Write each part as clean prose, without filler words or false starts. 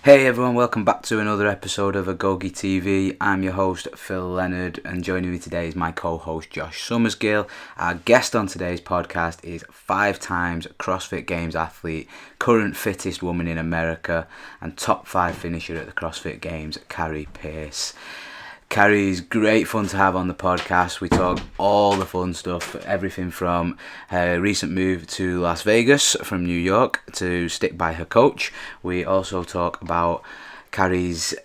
Hey everyone, welcome back to another episode of AgogeTV. I'm your host Phil Leonard, and joining me today is my co-host Josh Summersgill. Our guest on today's podcast is 5 times CrossFit Games athlete, current fittest woman in America, and top 5 finisher at the CrossFit Games, Kari Pearce. Kerry is great fun to have on the podcast. We talk all the fun stuff, everything from her recent move to Las Vegas from New York to stick by her coach. We also talk about Kerry's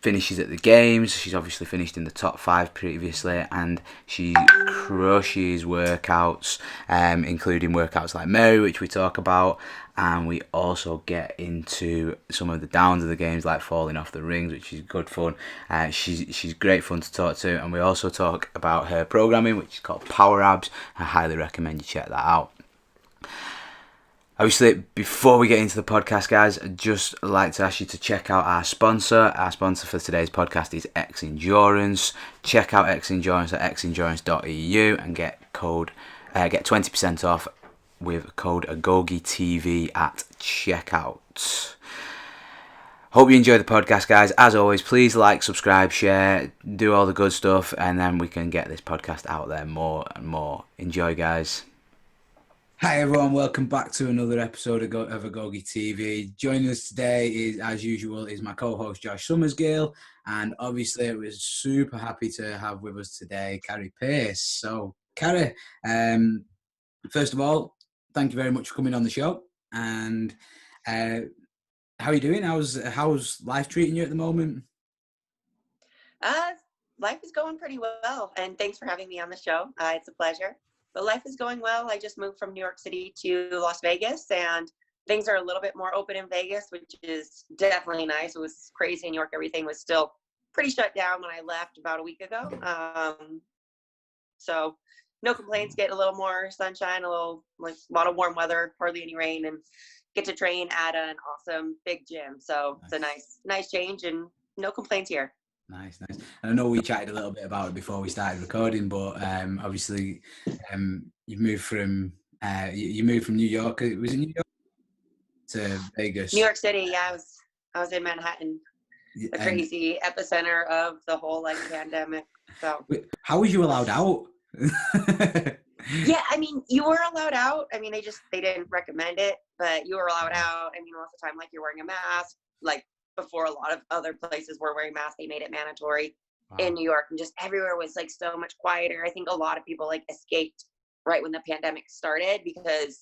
finishes at the games. She's obviously finished in the top 5 previously, and she crushes workouts, including workouts like Mary, which we talk about. And we also get into some of the downs of the games, like falling off the rings, which is good fun. She's great fun to talk to. And we also talk about her programming, which is called Power Abs. I highly recommend you check that out. Obviously, before we get into the podcast, guys, I'd just like to ask you to check out our sponsor. Our sponsor for today's podcast is X Endurance. Check out X Endurance at xendurance.eu and get 20% off with code AgogeTV at checkout. Hope you enjoy the podcast, guys. As always, please like, subscribe, share, do all the good stuff, and then we can get this podcast out there more and more. Enjoy, guys. Hi everyone, welcome back to another episode of AgogeTV. Joining us today is, as usual, is my co-host Josh Summersgill, and obviously we're super happy to have with us today Kari Pearce. So, Kari, first of all, thank you very much for coming on the show. And how are you doing? How's life treating you at the moment? Life is going pretty well, and thanks for having me on the show. It's a pleasure. But life is going well. I just moved from New York City to Las Vegas, and things are a little bit more open in Vegas, which is definitely nice. It was crazy in New York. Everything was still pretty shut down when I left about a week ago. So no complaints, get a little more sunshine, a lot of warm weather, hardly any rain, and get to train at an awesome big gym. So It's a nice change, and no complaints here. Nice. And I know we chatted a little bit about it before we started recording, but obviously you moved from New York. Was it New York to Vegas? New York City. Yeah, I was in Manhattan, the crazy epicenter of the whole pandemic. So how was you allowed out? Yeah, I mean, you were allowed out. I mean, they didn't recommend it, but you were allowed out. I mean, most of the time, you're wearing a mask, before a lot of other places were wearing masks, they made it mandatory. Wow. In New York, and just everywhere was so much quieter. I think a lot of people escaped right when the pandemic started, because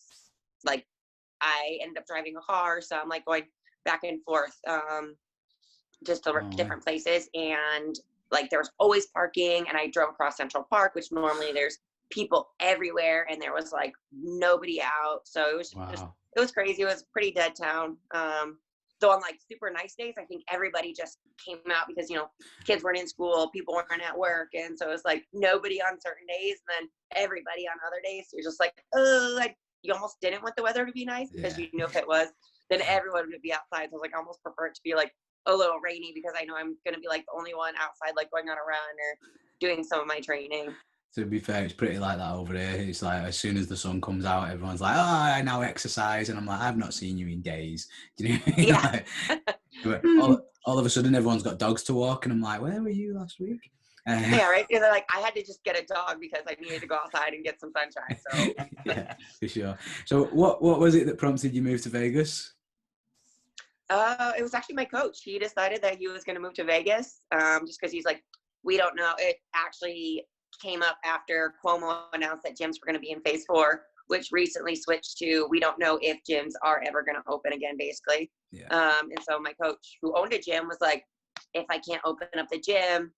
I ended up driving a car, so I'm going back and forth just to different places, and there was always parking, and I drove across Central Park, which normally there's people everywhere, and there was nobody out. So it was it was crazy. It was a pretty dead town. So on super nice days, I think everybody just came out because, kids weren't in school, people weren't at work. And so it was nobody on certain days, and then everybody on other days. So you're just you almost didn't want the weather to be nice, because you knew if it was, then everyone would be outside. So I almost prefer it to be a little rainy, because I know I'm going to be the only one outside, going on a run or doing some of my training. To be fair, it's pretty like that over here. It's as soon as the sun comes out, everyone's I now exercise, and I'm I've not seen you in days. Do you know what I mean? Yeah. all of a sudden, everyone's got dogs to walk, and I'm where were you last week? Yeah, right. And I had to just get a dog because I needed to go outside and get some sunshine. So yeah, for sure. So what was it that prompted you move to Vegas? It was actually my coach. He decided that he was going to move to Vegas, just because he's we don't know. It actually came up after Cuomo announced that gyms were going to be in phase 4, which recently switched to we don't know if gyms are ever going to open again, basically. Yeah. And so my coach, who owned a gym, was if I can't open up the gym,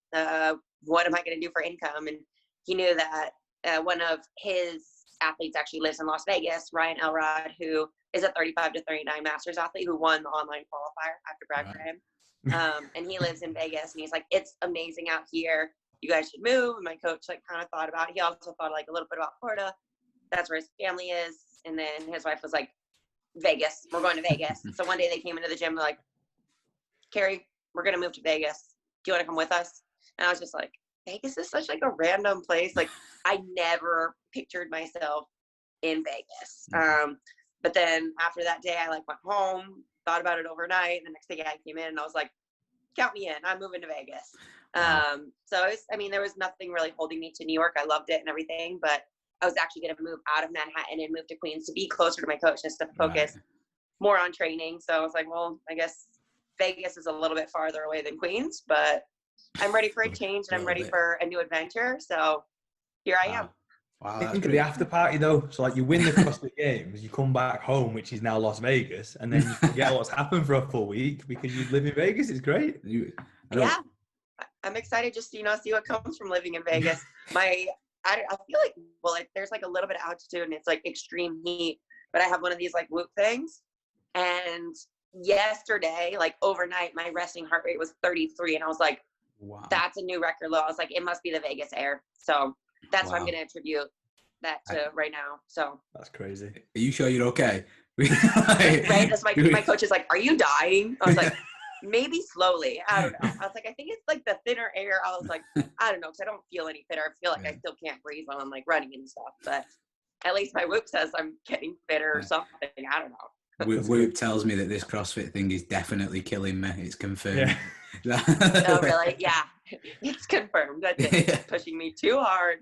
what am I going to do for income? And he knew that one of his athletes actually lives in Las Vegas, Ryan Elrod, who is a 35 to 39 masters athlete who won the online qualifier. I have to brag for him. And he lives in Vegas, and he's it's amazing out here. You guys should move. And my coach kind of thought about it. He also thought a little bit about Florida. That's where his family is. And then his wife was Vegas. We're going to Vegas. So one day they came into the gym, they're Kerry, we're going to move to Vegas. Do you want to come with us? And I was just Vegas is such a random place. I never pictured myself in Vegas. But then after that day, I went home, thought about it overnight. And the next day I came in and I was like, count me in, I'm moving to Vegas. So it was, I mean, there was nothing really holding me to New York. I loved it and everything, but I was actually going to move out of Manhattan and move to Queens to be closer to my coach, just to focus more on training. So I was like, well, I guess Vegas is a little bit farther away than Queens, but I'm ready for a change and I'm ready for a new adventure. So here I am. Wow, think of the after party though. So like you win the CrossFit Games, you come back home, which is now Las Vegas, and then you forget what's happened for a full week because you live in Vegas. It's great. Yeah, I'm excited just to, see what comes from living in Vegas. I feel like, there's like a little bit of altitude and it's like extreme heat, but I have one of these like Whoop things. And yesterday, like overnight, my resting heart rate was 33. And I was like, wow, that's a new record low. I was like, it must be the Vegas air. So that's what I'm going to attribute that to right now. So that's crazy. Are you sure you're okay? Right. That's my coach is like, are you dying? I was like, maybe slowly. I don't know. I was like, I think it's like the thinner air. I was like, I don't know, because I don't feel any fitter. I feel like I still can't breathe while I'm like running and stuff. But at least my Whoop says I'm getting fitter or something. I don't know. Whoop tells me that this CrossFit thing is definitely killing me. It's confirmed. Yeah. Oh, really? Yeah. It's confirmed that it's pushing me too hard.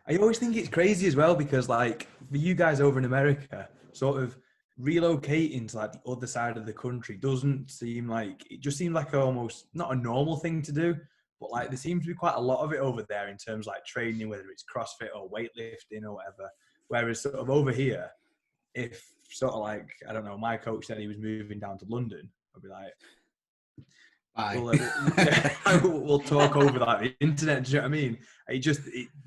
I always think it's crazy as well because like for you guys over in America, sort of relocating to like the other side of the country doesn't seem like, it just seems like almost not a normal thing to do, but like there seems to be quite a lot of it over there in terms of like training, whether it's CrossFit or weightlifting or whatever. Whereas sort of over here, if sort of like, I don't know, my coach said he was moving down to London, I'd be like, we'll talk over like the internet. Do you know what I mean?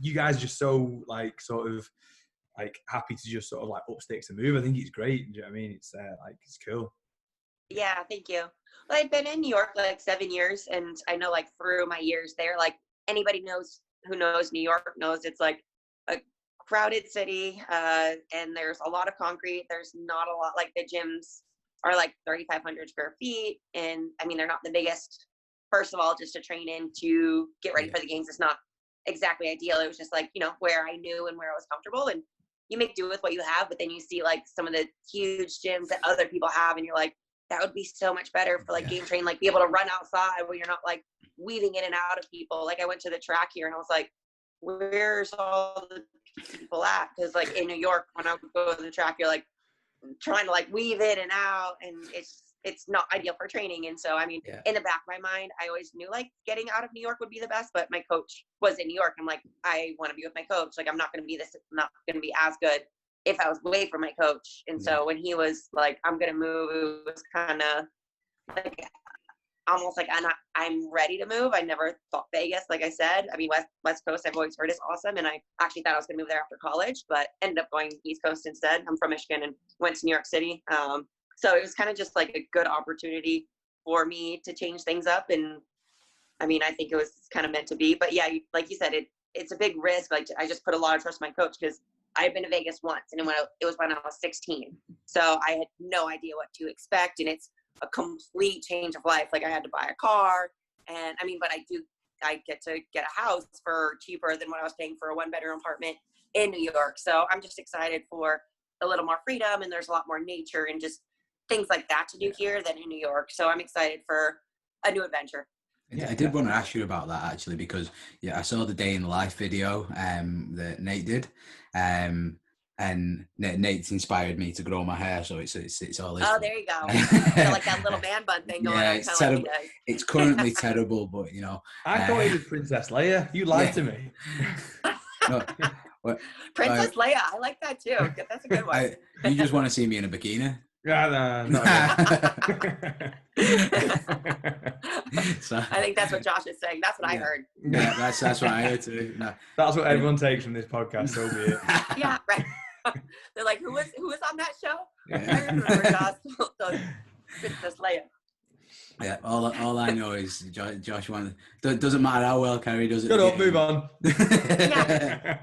You guys are just so like sort of like happy to just sort of like up sticks and move. I think it's great. Do you know what I mean? It's like it's cool. Yeah, thank you. Well, I've been in New York like 7 years, and I know like through my years there, like anybody who knows New York knows it's like a crowded city, and there's a lot of concrete. There's not a lot, like the gyms are like 3,500 square feet. And I mean, they're not the biggest. First of all, just to train in to get ready for the games, it's not exactly ideal. It was just like, where I knew and where I was comfortable, and you make do with what you have. But then you see like some of the huge gyms that other people have, and you're like, that would be so much better for like game train, like be able to run outside where you're not like weaving in and out of people. Like I went to the track here and I was like, where's all the people at? Because like in New York, when I would go to the track, you're like trying to like weave in and out, and it's not ideal for training. And so I mean, in the back of my mind, I always knew like getting out of New York would be the best, but my coach was in New York. I'm like, I want to be with my coach. Like I'm not going to be as good if I was away from my coach. And so when he was like, I'm going to move, it was kind of like almost like I'm ready to move. I never thought Vegas, like I said. I mean, West Coast, I've always heard is awesome. And I actually thought I was going to move there after college, but ended up going East Coast instead. I'm from Michigan and went to New York City. So it was kind of just like a good opportunity for me to change things up. And I mean, I think it was kind of meant to be. But yeah, like you said, it's a big risk. Like I just put a lot of trust in my coach because I've been to Vegas once, and it was when I was 16. So I had no idea what to expect, and it's a complete change of life. Like I had to buy a car, and I mean, but I get to get a house for cheaper than what I was paying for a 1-bedroom apartment in New York. So I'm just excited for a little more freedom, and there's a lot more nature and just things like that to do here than in New York. So I'm excited for a new adventure. Yeah, I did want to ask you about that actually, because I saw the day in the life video that Nate did, and Nate's inspired me to grow my hair, so it's all this. Oh, there you go. Like that little man bun thing going on. It's terrible. Like it's currently terrible, but I thought it was Princess Leia. You lied to me. No, Princess Leia, I like that too. That's a good one. You just want to see me in a bikini? Yeah, no. So, I think that's what Josh is saying. That's what I heard. Yeah, that's what I heard too. No. That's what everyone takes from this podcast. So be it. Yeah, right. They're like, who was on that show? Yeah. I remember Josh. Princess Leia. Yeah, all I know is Josh wanted. Doesn't matter how well Kerry does it. Shut up, move on. Yeah.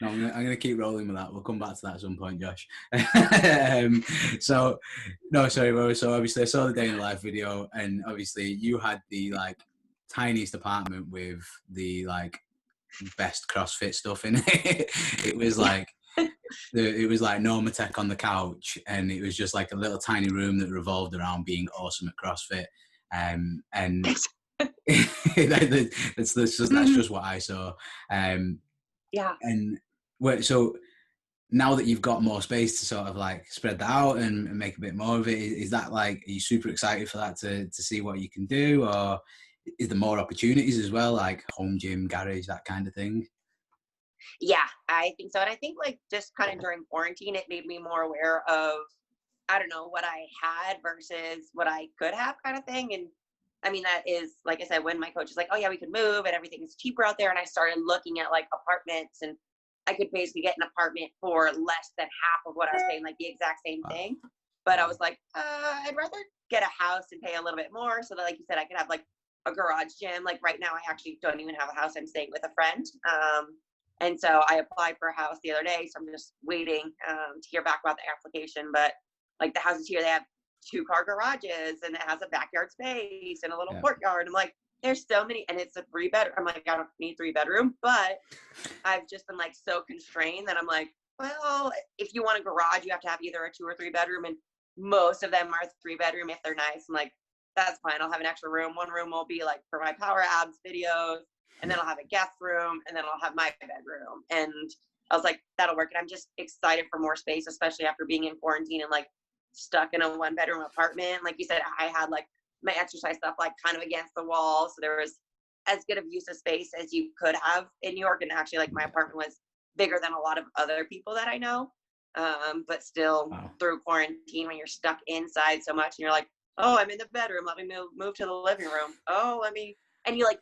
No, I'm gonna keep rolling with that. We'll come back to that at some point, Josh. So obviously I saw the day in the life video, and obviously you had the like tiniest apartment with the like best CrossFit stuff in it. It was like It was like Normatec on the couch, and it was just like a little tiny room that revolved around being awesome at CrossFit. And that's just what I saw. Yeah. And so now that you've got more space to sort of like spread that out and make a bit more of it, is that like, are you super excited for that to see what you can do, or is there more opportunities as well, like home gym, garage, that kind of thing? Yeah, I think so. And I think like just kind of during quarantine, it made me more aware of, I don't know, what I had versus what I could have kind of thing. And I mean, that is, like I said, when my coach is like, oh yeah, we could move and everything is cheaper out there. And I started looking at like apartments, and I could basically get an apartment for less than half of what I was paying, like the exact same thing. But I was like, I'd rather get a house and pay a little bit more so that, like you said, I could have like a garage gym. Like right now, I actually don't even have a house. I'm staying with a friend. And so I applied for a house the other day. So I'm just waiting to hear back about the application. But like the houses here, they have 2-car garages, and it has a backyard space and a little courtyard. I'm like, there's so many, and it's a 3-bedroom. I'm like, I don't need 3-bedroom, but I've just been like so constrained that I'm like, well, if you want a garage, you have to have either a 2 or 3-bedroom, and most of them are 3-bedroom if they're nice. I'm like, that's fine. I'll have an extra room. One room will be like for my power abs videos, and then I'll have a guest room, and then I'll have my bedroom. And I was like, that'll work. And I'm just excited for more space, especially after being in quarantine and like stuck in a 1-bedroom apartment. Like you said, I had like my exercise stuff like kind of against the wall, so there was as good of use of space as you could have in New York. And actually, like my apartment was bigger than a lot of other people that I know. But still, through quarantine, when you're stuck inside so much, and you're like, oh, I'm in the bedroom, let me move to the living room. And you like,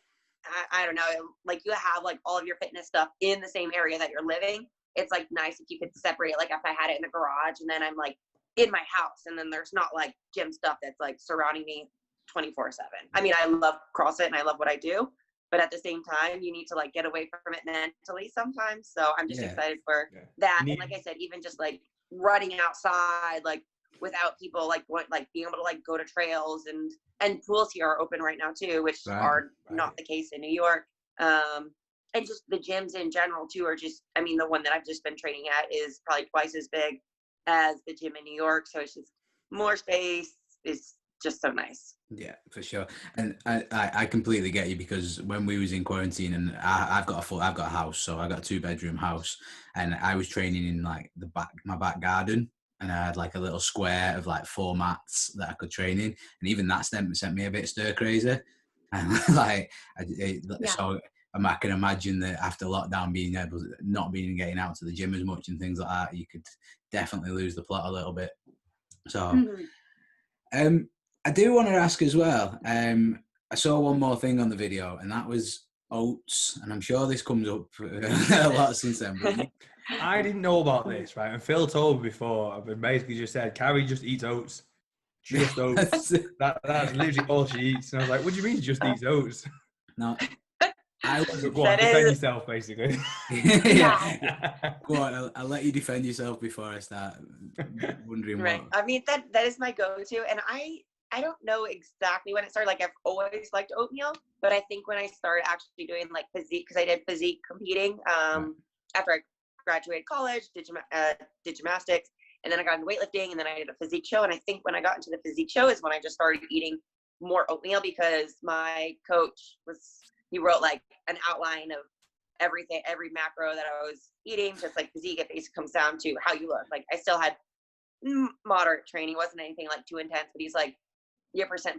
I don't know, like you have like all of your fitness stuff in the same area that you're living. It's like nice if you could separate, like if I had it in the garage and then I'm like in my house, and then there's not like gym stuff that's like surrounding me 24/7. I mean, I love CrossFit and I love what I do, but at the same time, you need to like get away from it mentally sometimes. So I'm just excited for that. And like I said, even just like running outside, like without people, like being able to like go to trails, and pools here are open right now too, which are not the case in New York. And just the gyms in general too are just, I mean, the one that I've just been training at is probably twice as big as the gym in New York. So it's just more space is just so nice. Yeah, for sure. And I completely get you, because when we was in quarantine, and I've got a house, so I got a 2-bedroom house, and I was training in like my back garden, and I had like a little square of like 4 mats that I could train in, and even that sent me a bit stir crazy. And like, so I can imagine that after lockdown, not getting out to the gym as much and things like that, you could definitely lose the plot a little bit. So, I do want to ask as well. I saw one more thing on the video, and that was oats, and I'm sure this comes up a lot since then. But I didn't know about this, right? And Phil told me before. I've basically just said, Kari just eats oats. Just oats. That's literally all she eats. And I was like, what do you mean she just eats oats? No. Go on, defend yourself, basically. Go on, I'll let you defend yourself before I start wondering what. I mean, that is my go-to. And I don't know exactly when it started. Like, I've always liked oatmeal, but I think when I started actually doing like physique, because I did physique competing after I graduated college, did gymnastics, and then I got into weightlifting, and then I did a physique show. And I think when I got into the physique show is when I just started eating more oatmeal, because my coach he wrote like an outline of everything, every macro that I was eating, just like physique. It basically comes down to how you look. Like, I still had moderate training, wasn't anything like too intense, but he's like, your percentage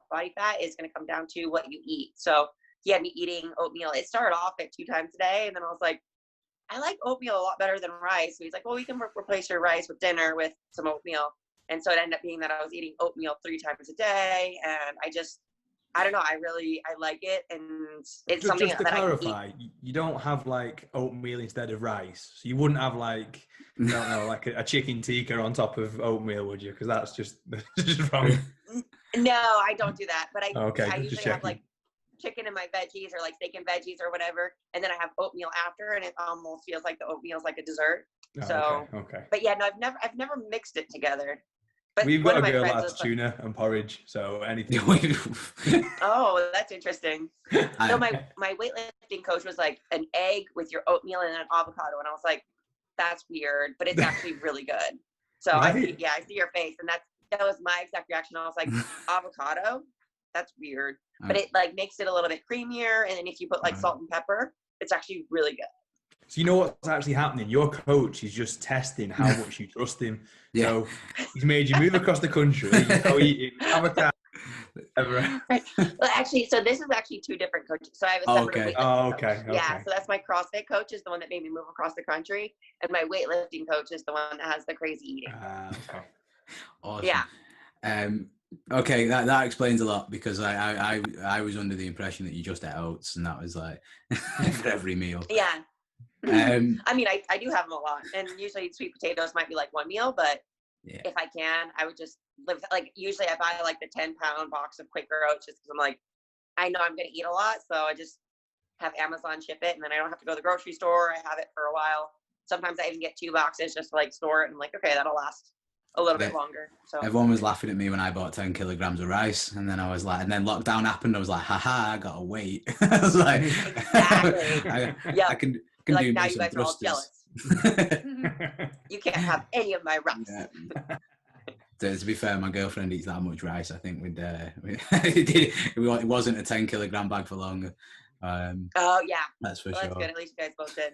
body fat is going to come down to what you eat. So he had me eating oatmeal. It started off at 2 times a day, and then I was like, I like oatmeal a lot better than rice. So he's like, well, we can replace your rice with dinner with some oatmeal. And so it ended up being that I was eating oatmeal 3 times a day, and I don't know, I like it, and it's something just to that clarify, I can eat. You don't have like oatmeal instead of rice, so you wouldn't have like, I don't know, like a chicken tikka on top of oatmeal, would you? Because that's just wrong. No, I don't do that, but I usually have like chicken and my veggies, or like steak and veggies or whatever, and then I have oatmeal after, and it almost feels like the oatmeal is like a dessert. Okay. But yeah, no, I've never mixed it together. But we've got a girl that has tuna and porridge, so anything. Oh, that's interesting. So my weightlifting coach was like, an egg with your oatmeal and an avocado, and I was like, that's weird, but it's actually really good. So Right. I see your face, and that was my exact reaction. I was like, avocado? That's weird. But it like makes it a little bit creamier, and then if you put like salt and pepper, it's actually really good. So you know what's actually happening? Your coach is just testing how much you trust him. Yeah. So he's made you move across the country. You're now eating avocado. Right. Well, actually, so this is actually two different coaches. So I have a separate weightlifting coach. Yeah, so that's my CrossFit coach is the one that made me move across the country, and my weightlifting coach is the one that has the crazy eating. Okay. Awesome. Yeah. Okay, that explains a lot, because I was under the impression that you just ate oats and that was like for every meal. Yeah. I mean, I do have them a lot, and usually sweet potatoes might be like one meal, but if I can, I would just live like, usually I buy like the 10-pound box of Quaker oats just because I'm like, I know I'm going to eat a lot, so I just have Amazon ship it, and then I don't have to go to the grocery store. I have it for a while. Sometimes I even get 2 boxes just to like store it, and I'm like, okay, that'll last a little bit longer. So everyone was laughing at me when I bought 10 kilograms of rice, and then I was like, and then lockdown happened. I was like, haha, I gotta wait. I was like, exactly. I can like, do now some you guys are all thrusters. jealous. You can't have any of my rice. Yeah. To be fair, my girlfriend eats that much rice. I think it wasn't a 10 kilogram bag for long. Oh yeah, that's for sure. That's good. At least you guys both did.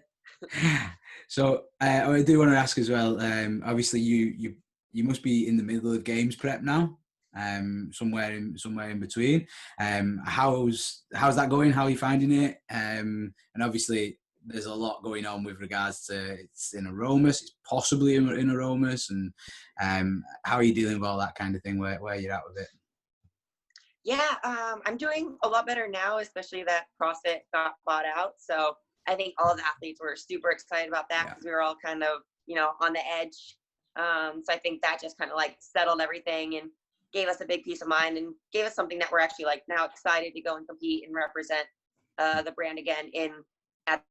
So I do want to ask as well. Obviously, you must be in the middle of games prep now. Somewhere in between. How's that going? How are you finding it? And obviously, there's a lot going on with regards to it's in aromas, it's possibly in aromas, and how are you dealing with all that kind of thing? Where you're at with it? Yeah, I'm doing a lot better now, especially that CrossFit got bought out. So I think all the athletes were super excited about that because we were all kind of, on the edge. So I think that just kind of like settled everything and gave us a big peace of mind and gave us something that we're actually like now excited to go and compete and represent the brand again at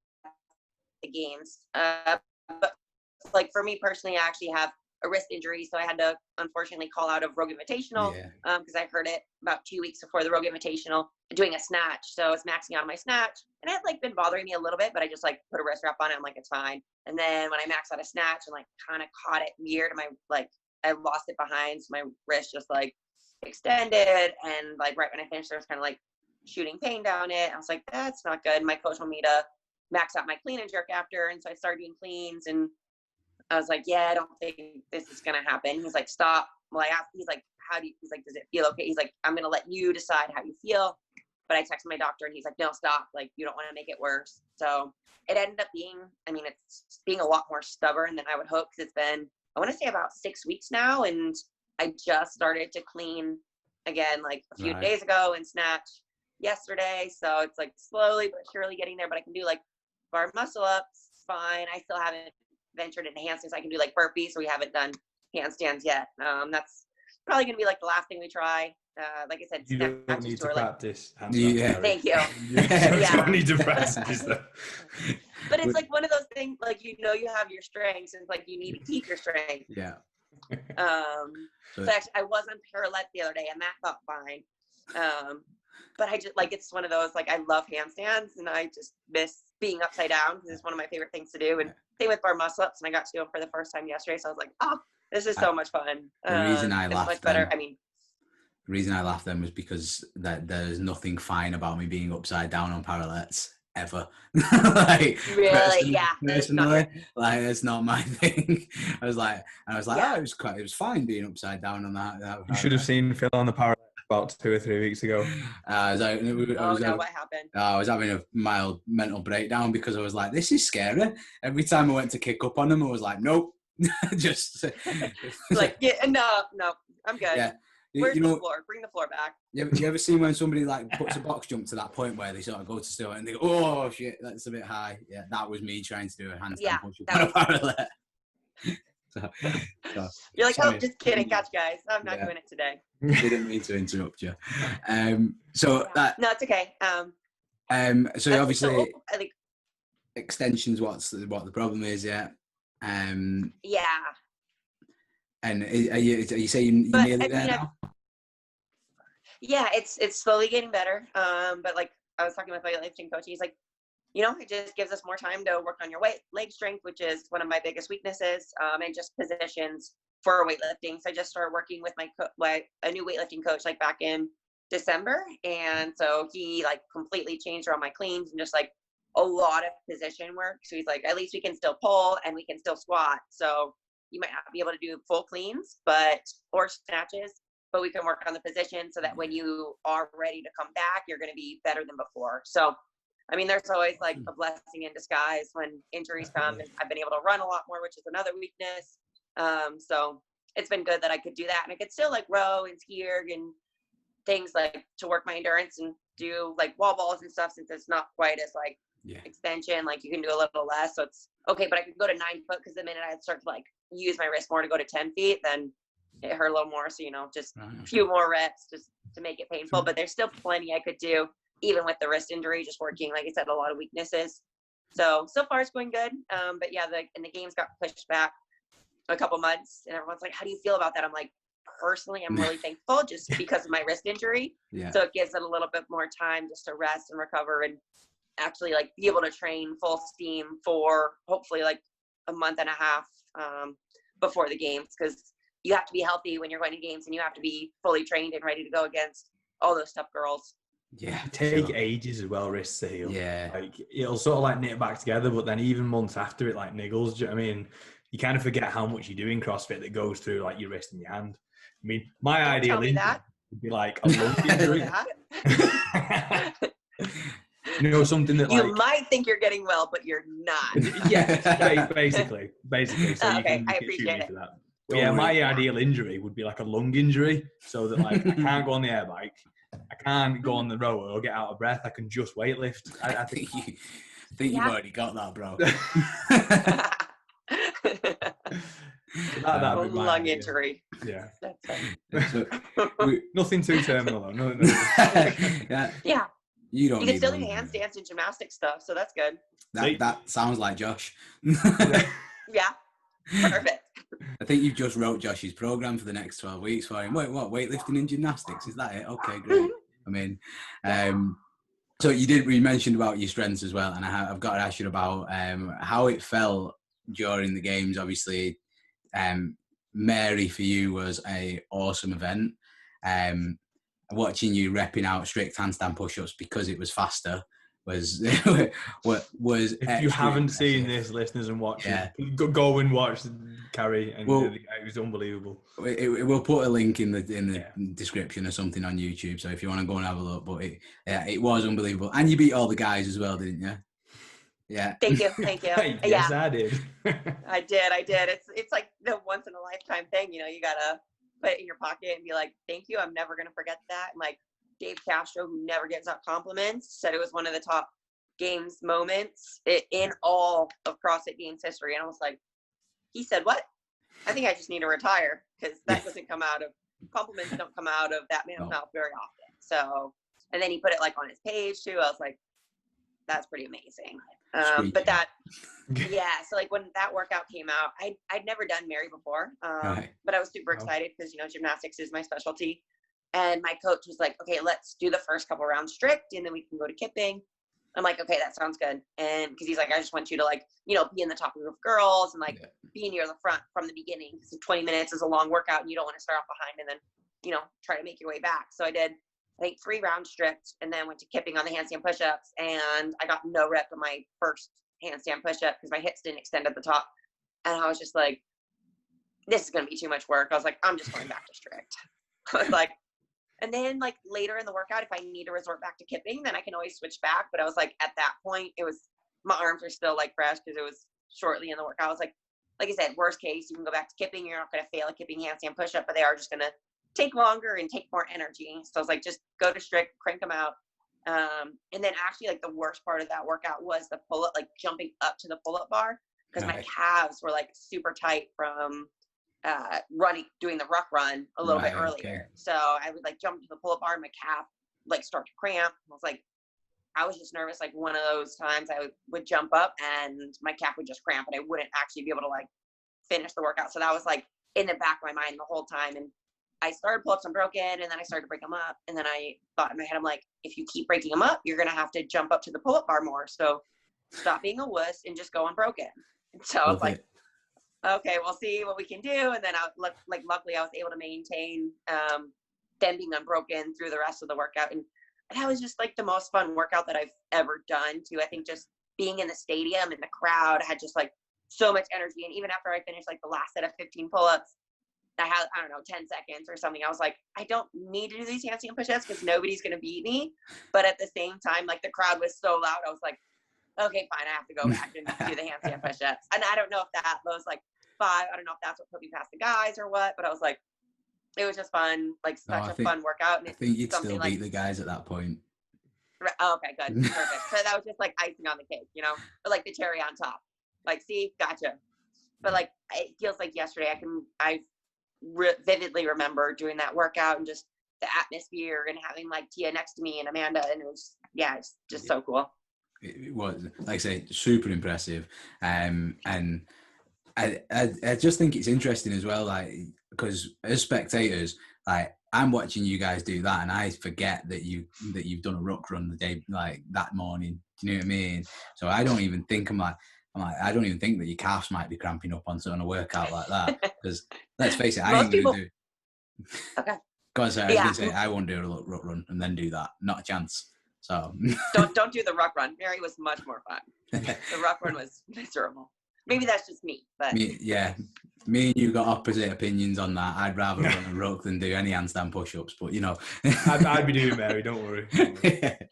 the games. But like for me personally, I actually have a wrist injury, so I had to unfortunately call out of Rogue Invitational because I hurt it about 2 weeks before the Rogue Invitational doing a snatch. So I was maxing out on my snatch, and it had like been bothering me a little bit, but I just like put a wrist wrap on it. I'm like, it's fine. And then when I maxed out a snatch and like kind of caught it weird, and I lost it behind, so my wrist just like extended, and like right when I finished, there was kind of like shooting pain down it. I was like, that's not good. My coach wanted me to max out my clean and jerk after, and so I started doing cleans, and I was like, yeah, I don't think this is gonna happen. He's like, stop. Well, I asked, he's like, he's like, does it feel okay? He's like, I'm gonna let you decide how you feel. But I texted my doctor and he's like, no, stop. Like, you don't want to make it worse. So it ended up being, it's being a lot more stubborn than I would hope, because it's been, I want to say about 6 weeks now. And I just started to clean again, like a few days ago, and snatch yesterday. So it's like slowly but surely getting there, but I can do like bar muscle ups fine. I still haven't ventured into handstands. I can do like burpees, so we haven't done handstands yet. That's probably going to be like the last thing we try. Like I said, you don't need to practice. Thank you. You don't need to practice though. But it's like one of those things, like, you have your strengths, and it's like you need to keep your strength. Yeah. So actually, I was on parallel the other day, and that felt fine. But I just like, it's one of those, like, I love handstands, and I just miss being upside down because it's one of my favorite things to do. And same with bar muscle ups, and I got to do them for the first time yesterday. So I was like, oh, this is so much fun. The reason I laughed much better. The reason I laughed then was because there's nothing fine about me being upside down on parallettes ever. Like, really, personally, like, it's not my thing. I was like, oh, it was fine being upside down on that. You should have seen Phil on the parallel about 2 or 3 weeks ago. What happened? I was having a mild mental breakdown because I was like, this is scary. Every time I went to kick up on them, I was like, nope. Just like, no, I'm good. Yeah. Where's the floor? Bring the floor back. You ever seen when somebody like puts a box jump to that point where they sort of go to still and they go, oh shit, that's a bit high. Yeah, that was me trying to do a handstand push up on a parallel. So, you're like, sorry. Oh, just kidding, gotcha, guys. I'm not doing it today. Didn't mean to interrupt you. No, it's okay. So obviously, I think extensions. What the problem is? Yeah. Yeah. And are you saying you're nearly there now? Yeah, it's slowly getting better. But like I was talking with my lifting coach, he's like, it just gives us more time to work on your leg strength, which is one of my biggest weaknesses, and just positions for weightlifting. So I just started working with a new weightlifting coach like back in December, and so he like completely changed around my cleans and just like a lot of position work. So he's like, at least we can still pull and we can still squat. So you might not be able to do full cleans, or snatches, but we can work on the position so that when you are ready to come back, you're going to be better than before. So, I mean, there's always like a blessing in disguise when injuries come, and I've been able to run a lot more, which is another weakness. So it's been good that I could do that, and I could still like row and ski erg and things like to work my endurance and do like wall balls and stuff, since it's not quite as like extension, like you can do a little less. So it's okay, but I could go to 9 foot, because the minute I'd start to like use my wrist more to go to 10 feet, then it hurt a little more. So, just a few more reps just to make it painful, but there's still plenty I could do, even with the wrist injury, just working, like I said, a lot of weaknesses. So far it's going good. But yeah, the games got pushed back a couple months, and everyone's like, how do you feel about that? I'm like, personally, I'm really thankful, just because of my wrist injury. So it gives it a little bit more time just to rest and recover, and actually like be able to train full steam for hopefully like a month and a half before the games, because you have to be healthy when you're going to games, and you have to be fully trained and ready to go against all those tough girls. Yeah, take ages as well, wrists to heal. Yeah, like it'll sort of like knit back together, but then even months after, it like niggles. Do you know what I mean? You kind of forget how much you do in CrossFit that goes through like your wrist and your hand. I mean, my ideal injury would be like a lung injury. Something that you might think you're getting well, but you're not. Yeah, basically. So okay, I appreciate it. For that. But yeah, my ideal injury would be like a lung injury, so that like I can't go on the air bike, I can't go on the rower or get out of breath. I can just weightlift. I think you've already got that, bro. That would be lung injury. Yeah. So, nothing too terminal though. No. Yeah. You can still do handstands and gymnastic stuff, so that's good. That sounds like Josh. Yeah. Perfect. I think you've just wrote Josh's program for the next 12 weeks for him. Wait, what? Weightlifting and gymnastics? Is that it? Okay, great. I mean, so you mentioned about your strengths as well, and I've got to ask you about how it felt during the games. Obviously, Mary for you was an awesome event. Watching you repping out strict handstand push-ups because it was faster was if you haven't seen this, listeners and watchers, go and watch Kari, and it was unbelievable. We'll put a link in the description or something on YouTube, so if you want to go and have a look. But it was unbelievable, and you beat all the guys as well, didn't you? Yeah. Thank you. Yes, I did. I did. It's like the once in a lifetime thing. You gotta put it in your pocket and be like, thank you. I'm never gonna forget that. And like Dave Castro, who never gives out compliments, said it was one of the top games moments in all of CrossFit Games history. And I was like, he said what? I think I just need to retire, because that doesn't come out of compliments don't come out of that man's mouth very often. So, and then he put it like on his page too. I was like, that's pretty amazing. But that, so like when that workout came out, I'd never done Mary before, but I was super excited because, gymnastics is my specialty. And my coach was like, okay, let's do the first couple rounds strict, and then we can go to kipping. I'm like, okay, that sounds good. And because he's like, I just want you to like, be in the top group of girls and like be near the front from the beginning, because 20 minutes is a long workout and you don't want to start off behind and then, try to make your way back. So I did, I think 3 rounds strict, and then went to kipping on the handstand push-ups, and I got no rep on my first handstand push-up because my hips didn't extend at the top. And I was just like, this is going to be too much work. I was like, I'm just going back to strict. I was like, and then like later in the workout, if I need to resort back to kipping, then I can always switch back. But I was like, at that point, my arms are still like fresh because it was shortly in the workout. I was like I said, worst case, you can go back to kipping. You're not going to fail a kipping handstand push-up, but they are just going to take longer and take more energy. So I was like, just go to strict, crank them out. And then actually like the worst part of that workout was the pull-up, like jumping up to the pull-up bar, because my calves were like super tight from doing the ruck run a little bit earlier. Okay. So I would like jump to the pull-up bar and my calf like start to cramp. I was just nervous. Like one of those times I would jump up and my calf would just cramp and I wouldn't actually be able to like finish the workout. So that was like in the back of my mind the whole time. And I started pull-ups unbroken, and then I started to break them up. And then I thought in my head, I'm like, if you keep breaking them up, you're going to have to jump up to the pull-up bar more. So stop being a wuss and just go unbroken. And so I was like, okay, we'll see what we can do. And then luckily I was able to maintain them being unbroken through the rest of the workout. And that was just like the most fun workout that I've ever done too. I think just being in the stadium and the crowd had just like so much energy. And even after I finished like the last set of 15 pull-ups, I had, 10 seconds or something. I was like, I don't need to do these handstand push-ups because nobody's going to beat me. But at the same time, like the crowd was so loud. I was like, okay, fine. I have to go back and do the handstand push-ups. And I don't know if that was like 5. I don't know if that's what put me past the guys or what, but I was like, it was just fun, like such a fun workout. And I think you'd still beat the guys at that point. Oh, okay, good. Perfect. So that was just like icing on the cake, or like the cherry on top. Like, see, gotcha. But like, it feels like yesterday I vividly remember doing that workout and just the atmosphere and having like Tia next to me and Amanda, and it was it's just so cool. It was, like I say, super impressive. And I just think it's interesting as well, like, because as spectators, like, I'm watching you guys do that and I forget that you've done a ruck run the day, like that morning. Do you know what I mean? So I don't even think I don't even think that your calves might be cramping up on a workout like that. Because let's face it, I ain't going to do. Okay. Go on, sorry. I was going to say, I won't do a ruck run and then do that. Not a chance. So don't do the ruck run. Mary was much more fun. The ruck run was miserable. Maybe that's just me, but me and you got opposite opinions on that. I'd rather run a ruck than do any handstand push-ups, but I'd be doing Mary. Don't worry.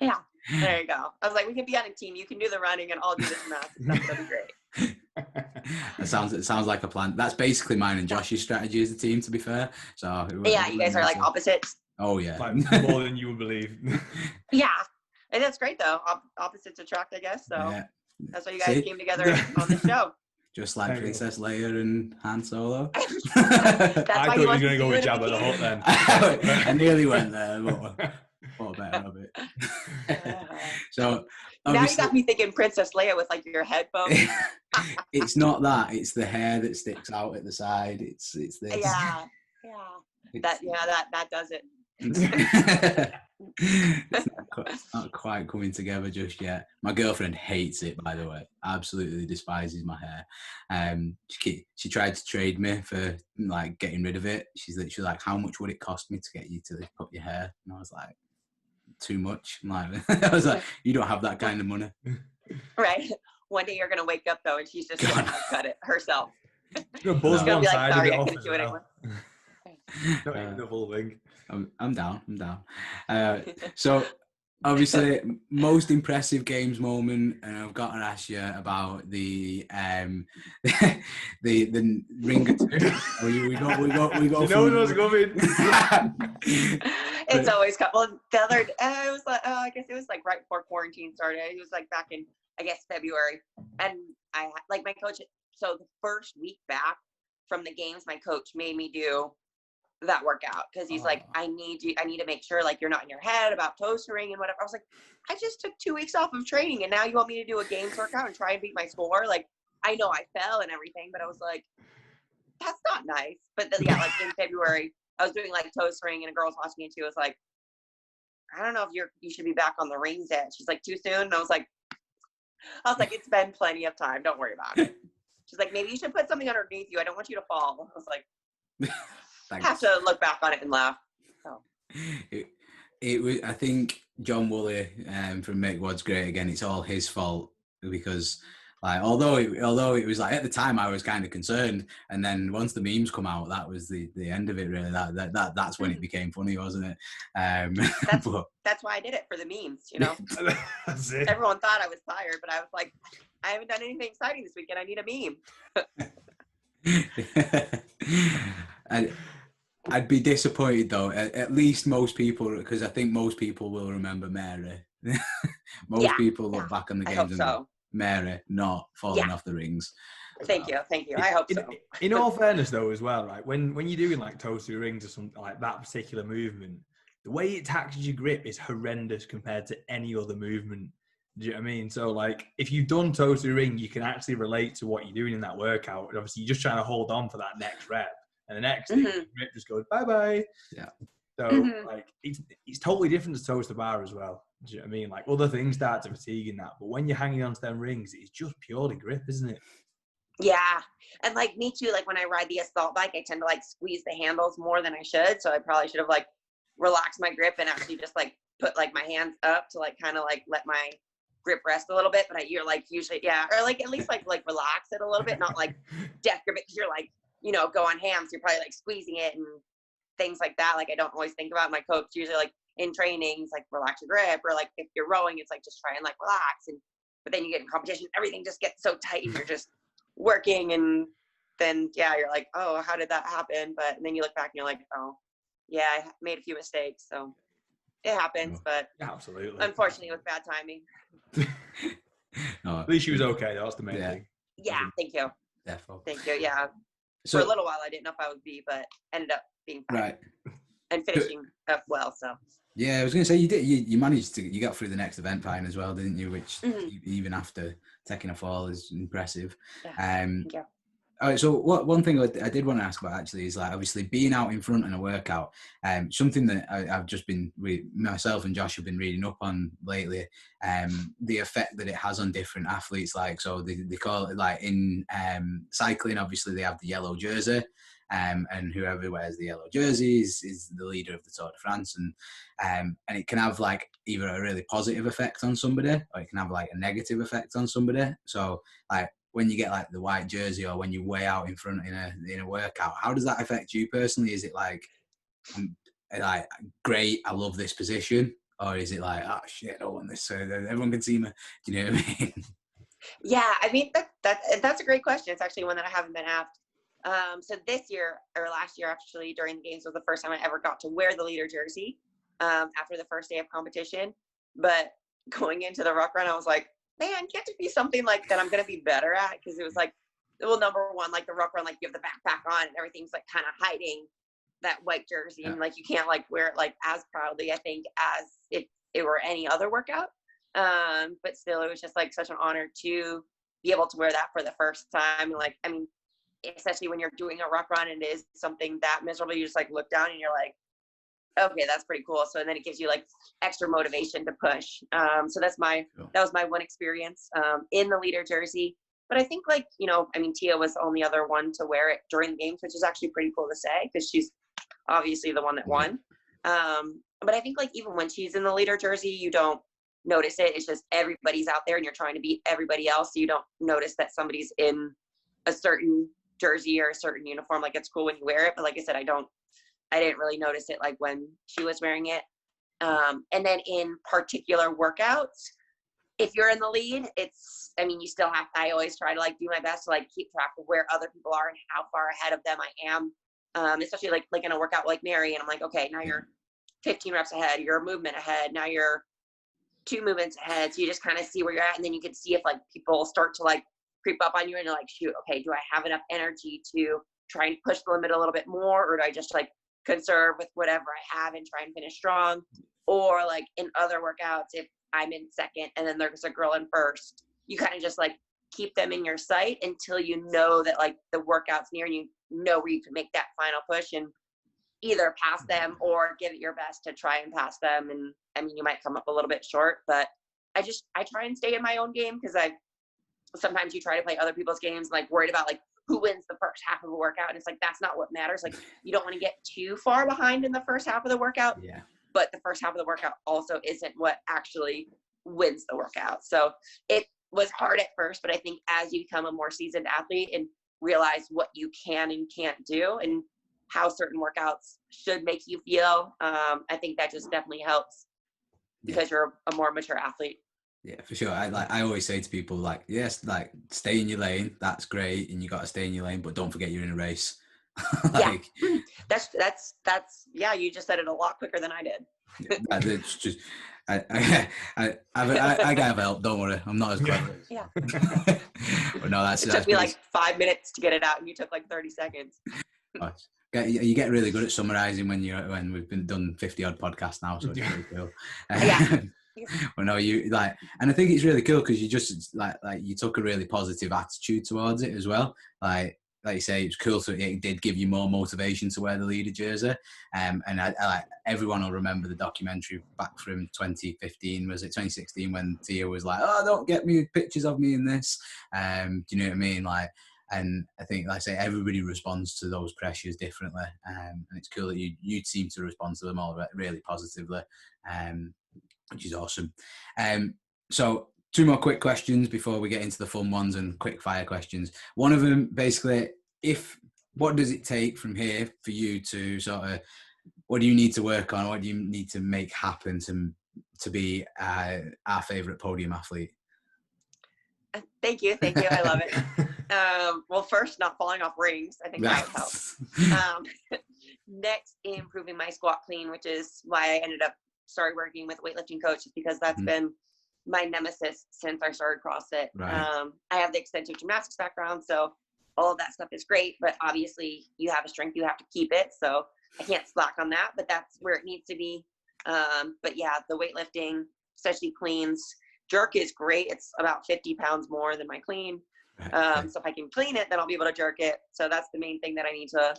Yeah, there you go. I was like, we can be on a team. You can do the running, and I'll do the gymnastics. That'll be great. It sounds like a plan. That's basically mine and Josh's strategy as a team, to be fair. So yeah, you guys are like opposites. Oh yeah, like more than you would believe. Yeah, and that's great though. Opposites attract, I guess. So that's why you guys came together on the show. Just like Princess Leia and Han Solo. I thought you were going to go with Jabba the Hutt then. I nearly went there, but thought better of it. So now you got me thinking Princess Leia with like your headphones. It's not that. It's the hair that sticks out at the side. It's this. Yeah. That does it. It's not quite coming together just yet. My girlfriend hates it, by the way. Absolutely despises my hair. She tried to trade me for like getting rid of it. She's literally like, how much would it cost me to get you to cut your hair? And I was like, too much. I was like, you don't have that kind of money. Right. One day you're gonna wake up though, and she's just gonna cut it herself. You're buzz she's gonna one be like, side sorry, of it I off couldn't as do it well. anymore. Not even the full thing. I'm down. So obviously most impressive games moment, and I've got to ask you about the the ring of two. We got You know what's coming. It's always well, the other it was like I guess it was like right before quarantine started. It was like back in February, and I like my coach. So the first week back from the games, my coach made me do that workout because he's like, I need to make sure like you're not in your head about toe ring and whatever. I was like, I just took 2 weeks off of training and now you want me to do a games workout and try and beat my score? Like, I know I fell and everything, but I was like, that's not nice. But then, like in February, I was doing like toe ring and a girl was watching me and she was like, I don't know if you should be back on the rings yet. She's like, too soon? And I was like, it's been plenty of time. Don't worry about it. She's like, maybe you should put something underneath you. I don't want you to fall. I was like, have to look back on it and laugh. So. It was. I think John Woolley from Make Wads Great Again. It's all his fault because, like, although it was like at the time I was kind of concerned, and then once the memes come out, that was the end of it. Really, that's when it became funny, wasn't it? That's why I did it for the memes. That's it. Everyone thought I was tired, but I was like, I haven't done anything exciting this weekend. I need a meme. I'd be disappointed though. At least most people, because I think most people will remember Mary. People look back on the games and go, Mary not falling off the rings. Thank you. I hope so. In all fairness though, as well, right? When you're doing like toes through rings or something like that particular movement, the way it taxes your grip is horrendous compared to any other movement. Do you know what I mean? So like, if you've done toes through ring, you can actually relate to what you're doing in that workout. And obviously, you're just trying to hold on for that next rep. And the next thing, grip just goes bye-bye. Yeah. So like it's totally different to toes to bar as well. Do you know what I mean? Like other things start to fatigue in that, but when you're hanging onto them rings, it's just purely grip, isn't it? Yeah. And like me too, like when I ride the assault bike, I tend to like squeeze the handles more than I should. So I probably should have like relaxed my grip and actually just like put like my hands up to like kind of like let my grip rest a little bit. But you're like usually, yeah, or like at least like relax it a little bit, not like death grip it because you're like, you know, go on ham. So you're probably like squeezing it and things like that. Like I don't always think about. My coach usually like in training, it's like relax your grip, or like if you're rowing, it's like just try and like relax. And but then you get in competition, everything just gets so tight and you're just working, and then yeah, you're like, oh, how did that happen? But then you look back and you're like, oh yeah, I made a few mistakes, so it happens. But absolutely, unfortunately with bad timing. No, at least she was okay. That was the main thing. Yeah, thank you. Definitely. Thank you. Yeah, So, for a little while I didn't know if I would be, but ended up being fine. Right. And finishing up well. So yeah, I was going to say you managed to, you got through the next event fine as well, didn't you? Which even after taking a fall is impressive. Yeah. Yeah. All right, so one thing I did want to ask about actually is like obviously being out in front in a workout, something that I've just been myself and Josh have been reading up on lately, the effect that it has on different athletes. Like, so they call it like in cycling, obviously they have the yellow jersey, and whoever wears the yellow jersey is the leader of the Tour de France, and it can have like either a really positive effect on somebody or it can have like a negative effect on somebody. So like, when you get like the white jersey or when you weigh out in front in a workout, how does that affect you personally? Is it like great, I love this position, or is it like, oh shit, I don't want this so everyone can see me? Do you know what I mean? Yeah, I mean that's a great question. It's actually one that I haven't been asked. So this year or last year actually during the games was the first time I ever got to wear the leader jersey after the first day of competition. But going into the ruck run, I was like, man, can't it be something like that I'm going to be better at? Because it was like, well, number one, like the ruck run, like you have the backpack on and everything's like kind of hiding that white jersey. And like, you can't like wear it like as proudly, I think, as if it were any other workout. But still, it was just like such an honor to be able to wear that for the first time. And like, I mean, especially when you're doing a ruck run and it is something that miserable, you just like look down and you're like, okay, that's pretty cool. So, and then it gives you like extra motivation to push. So that was my one experience in the leader jersey. But I think like, you know, I mean, Tia was the only other one to wear it during the games, which is actually pretty cool to say because she's obviously the one that won. But I think like even when she's in the leader jersey, you don't notice it. It's just everybody's out there and you're trying to beat everybody else. So you don't notice that somebody's in a certain jersey or a certain uniform. Like it's cool when you wear it. But like I said, I didn't really notice it like when she was wearing it. And then in particular workouts, if you're in the lead, you still have, I always try to like do my best to like keep track of where other people are and how far ahead of them I am. Especially like in a workout like Mary, and I'm like, okay, now you're 15 reps ahead, you're a movement ahead, now you're 2 movements ahead. So you just kind of see where you're at. And then you can see if like people start to like creep up on you and you're like, shoot, okay, do I have enough energy to try and push the limit a little bit more? Or do I just like conserve with whatever I have and try and finish strong? Or like in other workouts, if I'm in second and then there's a girl in first, you kind of just like keep them in your sight until you know that like the workout's near and you know where you can make that final push and either pass them or give it your best to try and pass them. And I mean, you might come up a little bit short, but I try and stay in my own game because sometimes you try to play other people's games, like worried about like who wins the first half of a workout. And it's like, that's not what matters. Like you don't want to get too far behind in the first half of the workout, but the first half of the workout also isn't what actually wins the workout. So it was hard at first, but I think as you become a more seasoned athlete and realize what you can and can't do and how certain workouts should make you feel, I think that just definitely helps because you're a more mature athlete. Yeah, for sure. I always say to people like, yes, like stay in your lane. That's great. And you got to stay in your lane, but don't forget you're in a race. Like, yeah, that's, you just said it a lot quicker than I did. It's just, I have help. Don't worry. I'm not as clever. Yeah. But no, it took me like 5 minutes to get it out and you took like 30 seconds. You get really good at summarizing when we've been done 50 odd podcasts now. So it's really cool. Well, no, you like, and I think it's really cool because you just like you took a really positive attitude towards it as well. Like like you say, it was cool. So it did give you more motivation to wear the leader jersey. And I everyone will remember the documentary back from 2015, was it 2016, when Tia was like, "Oh, don't get me pictures of me in this." Do you know what I mean? Like, and I think, like I say, everybody responds to those pressures differently. And it's cool that you seem to respond to them all really positively, which is awesome. So 2 more quick questions before we get into the fun ones and quick fire questions. One of them, basically, what does it take from here for you to sort of, what do you need to work on? What do you need to make happen to be our favourite podium athlete? Thank you. I love it. Well, first, not falling off rings. I think that would help. Next, improving my squat clean, which is why I ended up started working with a weightlifting coach, because that's been my nemesis since I started CrossFit. Right. I have the extensive gymnastics background, so all of that stuff is great, but obviously you have a strength, you have to keep it. So I can't slack on that, but that's where it needs to be. But yeah, the weightlifting, especially cleans, jerk is great. It's about 50 pounds more than my clean. So if I can clean it, then I'll be able to jerk it. So that's the main thing that I need to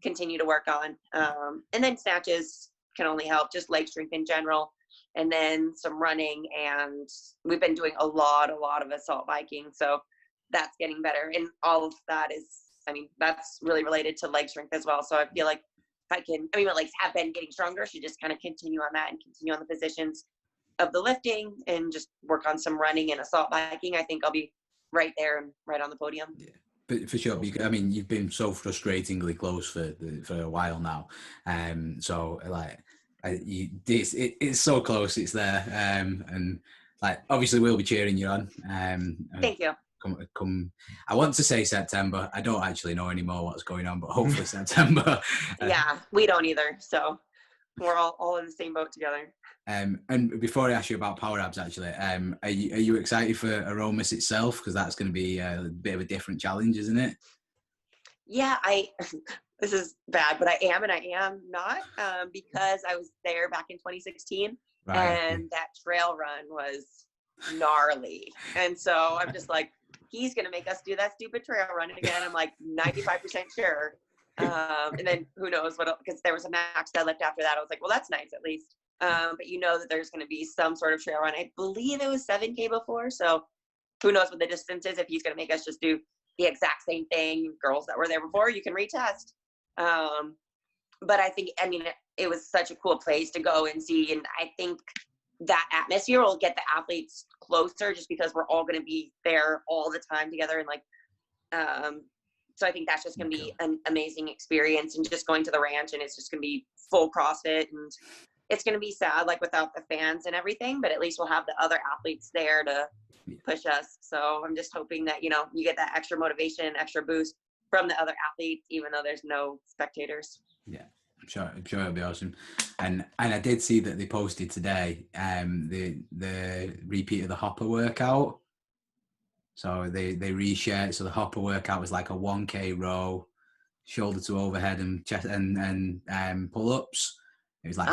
continue to work on. And then snatches can only help, just leg strength in general. And then some running, and we've been doing a lot of assault biking. So that's getting better. And all of that is, I mean, that's really related to leg strength as well. So I feel like my legs have been getting stronger. Should just kind of continue on that and continue on the positions of the lifting and just work on some running and assault biking. I think I'll be right there and right on the podium. Yeah. But for sure, I mean, you've been so frustratingly close for a while now. So like, it's so close, it's there. And like, obviously we'll be cheering you on. Thank you. Come, I want to say September. I don't actually know anymore what's going on, but hopefully September. Yeah, we don't either. So we're all in the same boat together. And before I ask you about power abs, actually, are you excited for Aromas itself? Because that's going to be a bit of a different challenge, isn't it? Yeah, this is bad, but I am and I am not, because I was there back in 2016, right, and that trail run was gnarly. And so I'm just like, he's going to make us do that stupid trail run again. I'm like 95% sure. And then who knows what, because there was a max deadlift after that. I was like, well, that's nice at least. But you know that there's going to be some sort of trail run. I believe it was 7K before. So who knows what the distance is, if he's going to make us just do the exact same thing. Girls that were there before, you can retest. But I think, it was such a cool place to go and see. And I think that atmosphere will get the athletes closer, just because we're all going to be there all the time together. And so I think that's just going to be an amazing experience, and just going to the ranch, and it's just going to be full CrossFit, and it's going to be sad, like without the fans and everything, but at least we'll have the other athletes there to push us. So I'm just hoping that, you get that extra motivation, extra boost from the other athletes, even though there's no spectators. Yeah, I'm sure it'll be awesome. And I did see that they posted today the repeat of the hopper workout. So they reshared. So the hopper workout was like a 1K row, shoulder to overhead and chest and pull ups. It was like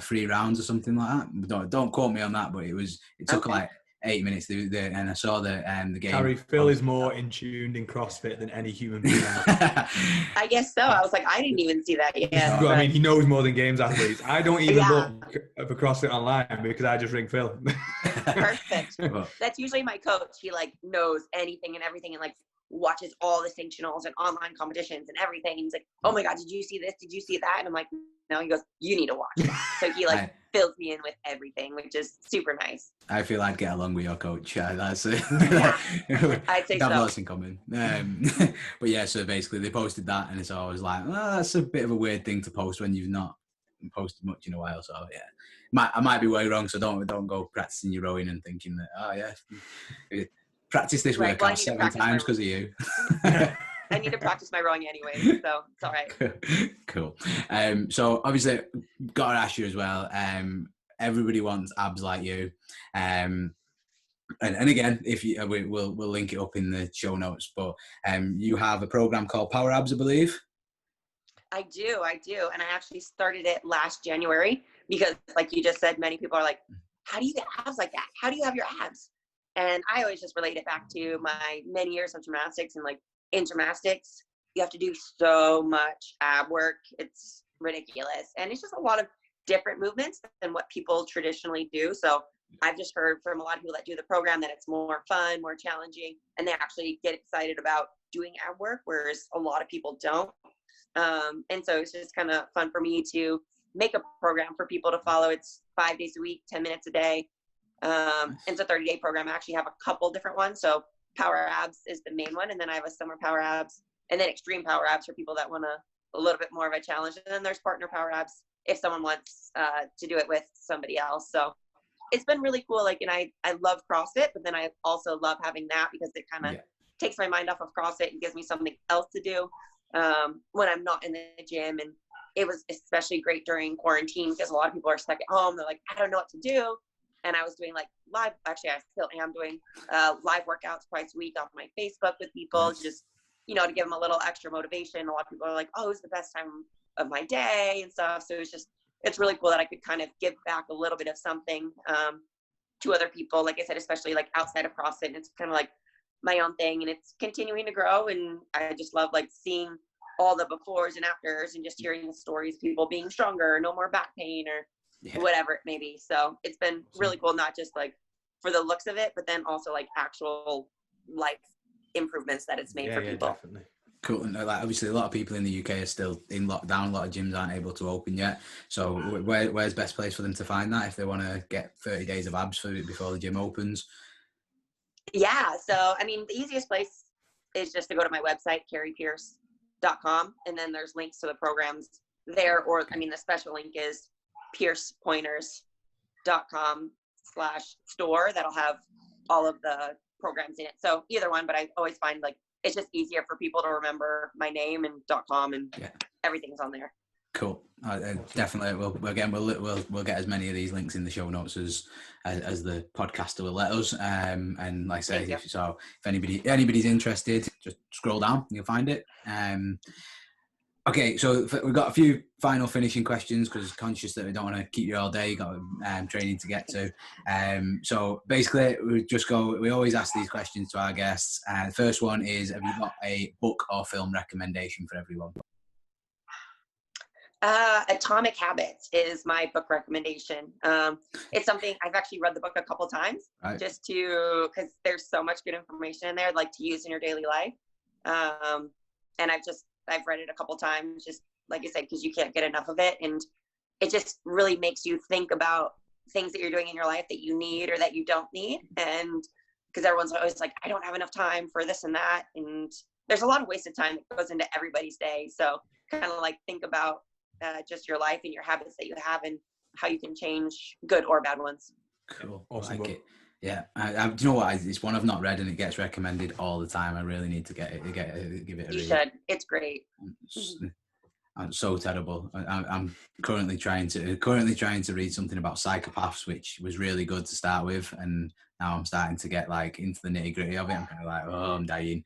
3 rounds or something like that. Don't quote me on that, but it took like 8 minutes. And I saw the game. Harry, Phil is more in tuned in CrossFit than any human being. I guess so. I was like, I didn't even see that yet. Well, I mean, he knows more than games athletes. I don't even look for CrossFit online because I just ring Phil. Perfect. That's usually my coach. He like knows anything and everything, and like watches all the sanctionals and online competitions and everything. And he's like, oh my God, did you see this? Did you see that? And I'm like, no. He goes, you need to watch that. So he like fills me in with everything, which is super nice. I feel I'd get along with your coach. That's it. Yeah, I'd say so. Have lots in common. But yeah, so basically they posted that, and it's always like, well, that's a bit of a weird thing to post when you've not posted much in a while. So yeah, I might be way wrong. So don't go practicing your rowing and thinking that practice this workout 7 times because of you. I need to practice my rowing anyway, so it's all right. Cool. So obviously, got to ask you as well. Everybody wants abs like you. And again, if you, we'll link it up in the show notes. But you have a program called Power Abs, I believe. I do, and I actually started it last January because, like you just said, many people are like, "How do you get abs like that? How do you have your abs?" And I always just relate it back to my many years of gymnastics, and like in gymnastics, you have to do so much ab work. It's ridiculous. And it's just a lot of different movements than what people traditionally do. So I've just heard from a lot of people that do the program that it's more fun, more challenging, and they actually get excited about doing ab work, whereas a lot of people don't. And so it's just kind of fun for me to make a program for people to follow. It's 5 days a week, 10 minutes a day. It's a 30-day program. I actually have a couple different ones. So power abs is the main one. And then I have a summer power abs, and then extreme power abs for people that want a little bit more of a challenge. And then there's partner power abs if someone wants to do it with somebody else. So it's been really cool. Like, and I love CrossFit, but then I also love having that because it kind of takes my mind off of CrossFit and gives me something else to do when I'm not in the gym. And it was especially great during quarantine because a lot of people are stuck at home. They're like, I don't know what to do. And I was doing like live, actually I still am doing live workouts twice a week on my Facebook with people, just, you know, to give them a little extra motivation. A lot of people are like, oh, it's the best time of my day and stuff. So it's really cool that I could kind of give back a little bit of something to other people. Like I said, especially like outside of CrossFit, and it's kind of like my own thing, and it's continuing to grow. And I just love like seeing all the befores and afters and just hearing the stories of people being stronger, no more back pain or whatever it may be. So it's been really cool, not just like for the looks of it, but then also like actual life improvements that it's made for people. Definitely. Cool. And like, obviously, a lot of people in the UK are still in lockdown. A lot of gyms aren't able to open yet. So where's the best place for them to find that if they want to get 30 days of abs before the gym opens? Yeah. So, I mean, the easiest place is just to go to my website, kerrypierce.com. And then there's links to the programs there. Or, I mean, the special link is piercepointers.com/store. That'll have all of the programs in it. So either one, but I always find like it's just easier for people to remember my name and .com and everything's on there. Cool. Definitely. We'll get as many of these links in the show notes as the podcaster will let us. And like I say, if anybody's interested, just scroll down and you'll find it. Okay, so we've got a few final finishing questions because conscious that we don't want to keep you all day. Got training to get to. So basically, we always ask these questions to our guests. The first one is: have you got a book or film recommendation for everyone? Atomic Habits is my book recommendation. It's something I've actually read the book a couple times, just because there's so much good information in there, like to use in your daily life. And I've read it a couple times, just like I said, because you can't get enough of it. And it just really makes you think about things that you're doing in your life that you need or that you don't need. And because everyone's always like, I don't have enough time for this and that. And there's a lot of wasted time that goes into everybody's day. So kind of like think about just your life and your habits that you have and how you can change good or bad ones. Cool. Awesome. Like it. Yeah, do you know what? It's one I've not read and it gets recommended all the time. I really need to give it a read. You should. It's great. I'm so terrible. I'm currently trying to read something about psychopaths, which was really good to start with, and now I'm starting to get like into the nitty gritty of it. I'm kind of like, oh, I'm dying.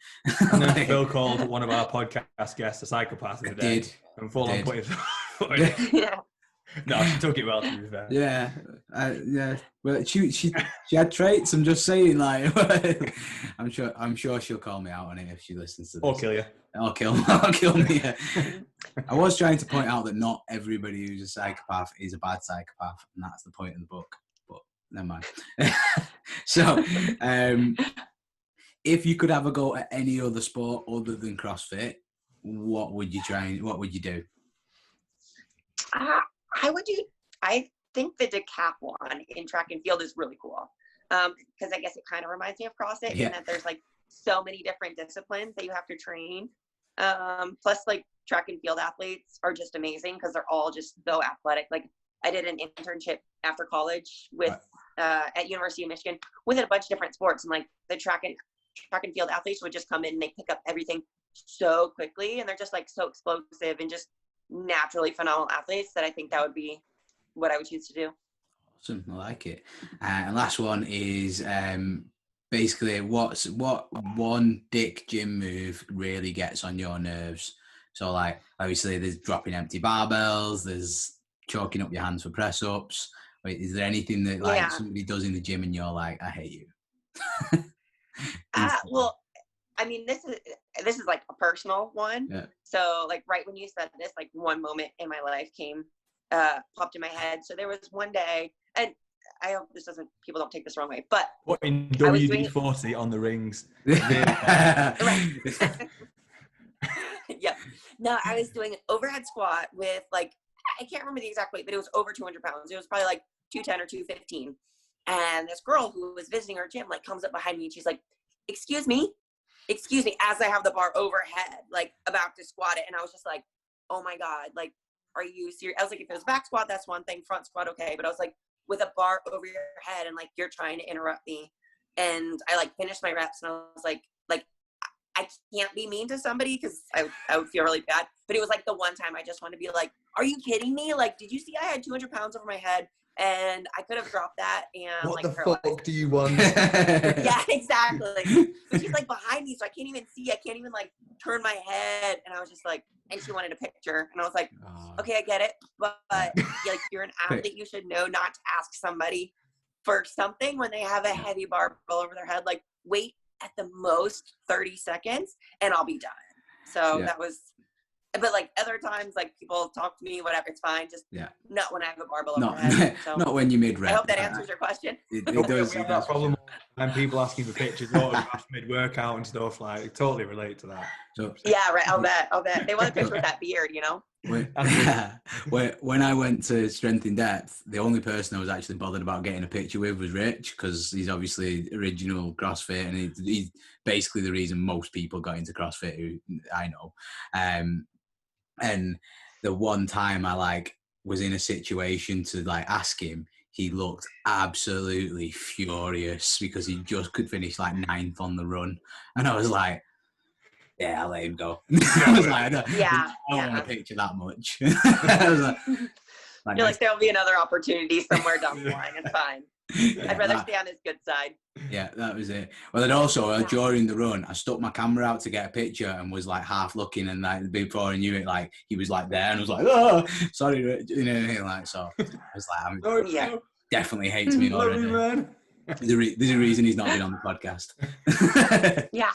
And then Phil called one of our podcast guests a psychopath the other day. And full on put it. Yeah. No, she took it well, to be fair. Yeah, yeah. Well, she had traits. I'm just saying, like, I'm sure she'll call me out on it if she listens to this. Or kill you. Or kill me. Yeah. I was trying to point out that not everybody who's a psychopath is a bad psychopath, and that's the point of the book. But never mind. So, if you could have a go at any other sport other than CrossFit, what would you try? What would you do? I think the decathlon in track and field is really cool. Because I guess it kind of reminds me of CrossFit in that there's like so many different disciplines that you have to train. Plus like track and field athletes are just amazing because they're all just so athletic. Like I did an internship after college with at University of Michigan with a bunch of different sports, and like the track and field athletes would just come in and they pick up everything so quickly, and they're just like so explosive and just naturally phenomenal athletes that I think that would be what I would choose to do. Awesome, I like it. And last one is basically what one dick gym move really gets on your nerves? So like obviously there's dropping empty barbells, there's choking up your hands for press ups. Is there anything that like somebody does in the gym and you're like, I hate you? Well, I mean, this is like a personal one. Yeah. So like right when you said this, like one moment in my life popped in my head. So there was one day, and I hope people don't take this the wrong way, but What in I was doing WD-40 on the rings? right. Yeah. No, I was doing an overhead squat with like, I can't remember the exact weight, but it was over 200 pounds. It was probably like 210 or 215. And this girl who was visiting our gym like comes up behind me and she's like, excuse me, as I have the bar overhead, like about to squat it. And I was just like, oh my God, like, are you serious? I was like, if it was back squat, that's one thing, front squat, okay. But I was like, with a bar over your head and like, you're trying to interrupt me. And I like finished my reps and I was like, I can't be mean to somebody because I would feel really bad. But it was like the one time I just wanted to be like, are you kidding me? Like, did you see I had 200 pounds over my head and I could have dropped that and what like the paralyzed. fuck do you want? Yeah, exactly. But she's like behind me, so I can't even see. I can't even like turn my head. And I was just like, and she wanted a picture. And I was like, okay, I get it. But like, you're an athlete. You should know not to ask somebody for something when they have a heavy barbell over their head. Like, wait at the most 30 seconds and I'll be done. So that was, but like other times, like people talk to me, whatever, it's fine. Just not when I have a barbell over my head. So not when you mid-rep. I hope that answers your question. It does. We have that problem when people asking for pictures, autographs mid-workout and stuff. Like, I totally relate to that. So, yeah, right. I'll bet. They want a picture with that beard, you know? When I went to Strength in Depth, the only person I was actually bothered about getting a picture with was Rich, because he's obviously original CrossFit, and he's basically the reason most people got into CrossFit who I know. And the one time I like was in a situation to like ask him, he looked absolutely furious because he just could finish like 9th on the run, and I was like, yeah, I'll let him go. I was like, I don't want to picture that much. I was like, you're like, there'll be another opportunity somewhere down the line. It's fine. I'd rather stay on his good side. Yeah, that was it. Well, then also during the run, I stuck my camera out to get a picture and was like half looking, and like before I knew it, like he was like there, and I was like, oh, sorry, you know, like, so I was like, definitely hates me already. Man. There's a reason he's not been on the podcast. Yeah.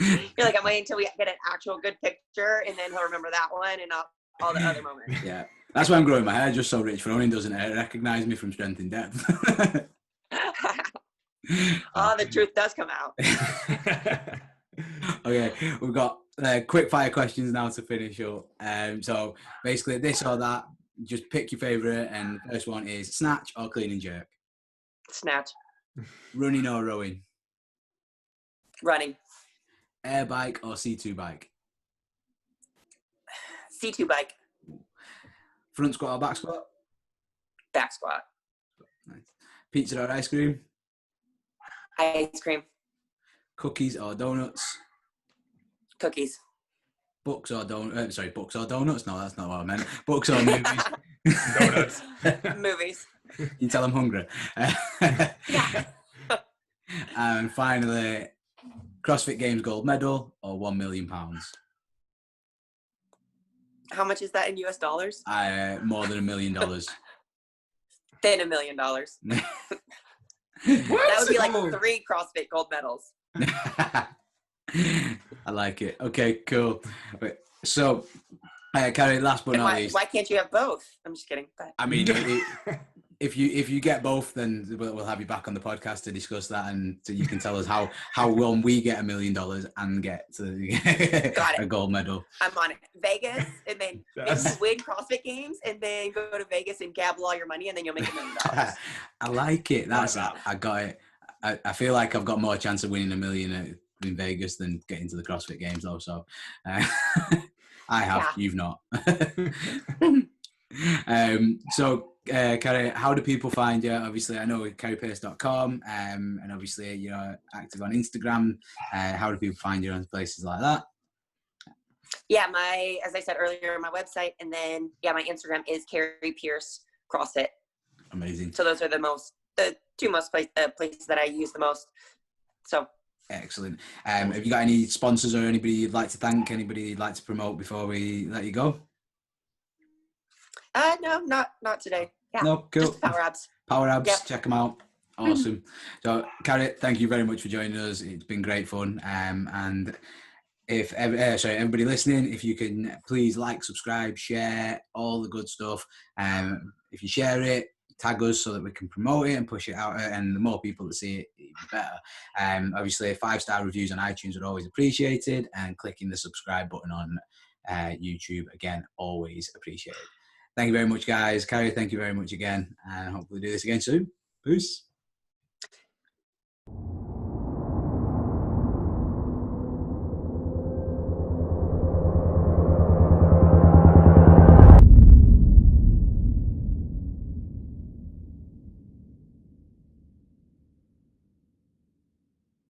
You're like, I'm waiting until we get an actual good picture, and then he'll remember that one and not all the other moments. Yeah. That's why I'm growing my hair, just so Rich Froning doesn't recognize me from Strength in Depth. The truth does come out. Okay, we've got quick fire questions now to finish up. So basically, this or that, just pick your favourite, and the first one is snatch or clean and jerk. Snatch. Running or rowing. Running. Air bike or C2 bike. C2 bike. Front squat or back squat. Back squat. Nice. Pizza or ice cream. Ice cream. Cookies or donuts. Cookies. Books or donuts. Books or donuts. No, that's not what I meant. Books or movies. Donuts. Movies. You tell I'm hungry. Yeah. And finally, CrossFit Games gold medal or £1 million. How much is that in US dollars? More than $1 million. Then $1 million. That would be like 3 CrossFit gold medals. I like it. Okay, cool. So, Kerry, last but not least. Why can't you have both? I'm just kidding. But. I mean, if you get both, then we'll have you back on the podcast to discuss that, and so you can tell us how will we get $1 million and get a gold medal. I'm on it. Vegas, and then maybe win CrossFit Games, and then go to Vegas and gamble all your money, and then you'll make $1 million. I like it. I got it. I feel like I've got more chance of winning $1 million in Vegas than getting to the CrossFit Games, though. So I have. Yeah. You've not. So, Kerry, how do people find you? Obviously, I know kerrypierce.com, and obviously you're active on Instagram. How do people find you on places like that? Yeah, as I said earlier, my website, and then my Instagram is Kerry Pierce CrossFit. Amazing. So those are the two most places that I use the most. So. Excellent. Have you got any sponsors or anybody you'd like to thank? Anybody you'd like to promote before we let you go? No, not today. Yeah. No, cool. Just Power Abs. Power Abs, yep. Check them out. Awesome. So, Carrie, thank you very much for joining us. It's been great fun. And if everybody listening, if you can please like, subscribe, share, all the good stuff. If you share it, tag us so that we can promote it and push it out, and the more people that see it, the better. Obviously, 5-star reviews on iTunes are always appreciated, and clicking the subscribe button on YouTube, again, always appreciated. Thank you very much, guys. Carrie, thank you very much again, and hopefully do this again soon. Peace.